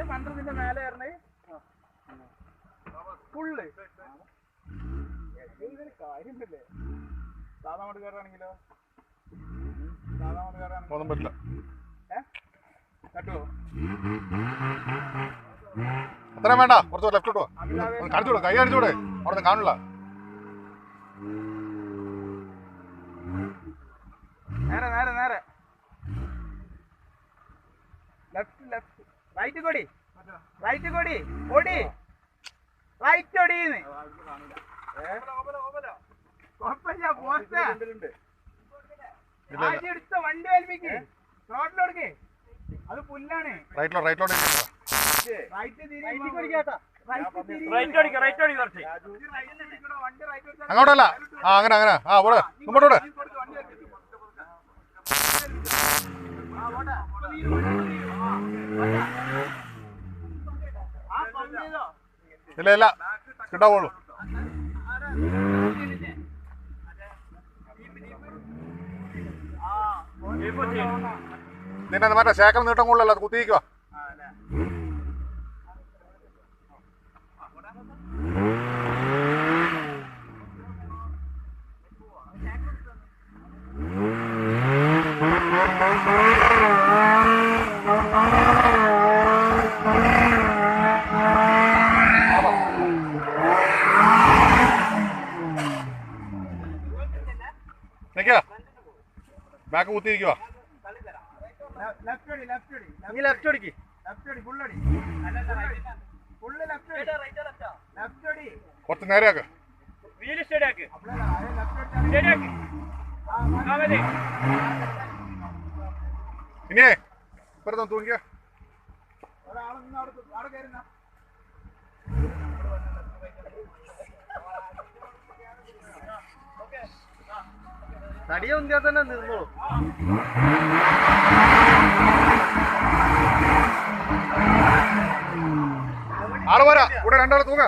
പന്ത്രണ്ടിന്റെ മേലെ ആയിരുന്നേ ഫുള്ള് കാര്യമില്ലല്ലേ സാധാ മട്ട് കയറാണെങ്കിലോ സാധാ മട്ട് കയറാണെങ്കിൽ ഒന്നും പറ്റില്ല കേട്ടോ അത്രയും വേണ്ട കുറച്ച് ലെഫ്റ്റ് പോവാ കാണിച്ചോളൂ കൈ കാണിച്ചോടെ അവിടെ നിന്ന് കാണില്ല നേരെ നേരെ നേരെ ലെഫ്റ്റ് ലെഫ്റ്റ് റൈറ്റ് കൊടി റൈറ്റ് കൊടി ഓടി റൈറ്റ് ഓടിന്ന് കുഴപ്പമില്ല പോസ്റ്റ് ആദ്യം എടുത്ത വണ്ടി വലിപ്പിക്ക് റോഡിലോടുക്ക് അത് പുല്ലാണ് റൈറ്റിലോട്ട് അങ്ങോട്ടല്ല ആ അങ്ങനെ അങ്ങനെ ആ പോടെ മുമ്പോട്ടോടെ ഇല്ല ഇല്ല കിട്ടാവുള്ളൂ നിന്നെ മറ്റേ ശേഖരം നീട്ടം കൊള്ളല്ല അത് കുത്തിയിരിക്കുക ബാക്ക് കുത്തിയിരിക്കുക കുറച്ച് നേരെയാക്ക് ഇനിയേ ഇപ്പുറത്ത് തൂങ്ങിക്ക തടിയൊന്നിയാ തന്നെ നിന്നോളൂ ആള് പോരാ ഇവിടെ രണ്ടാള് തൂങ്ങ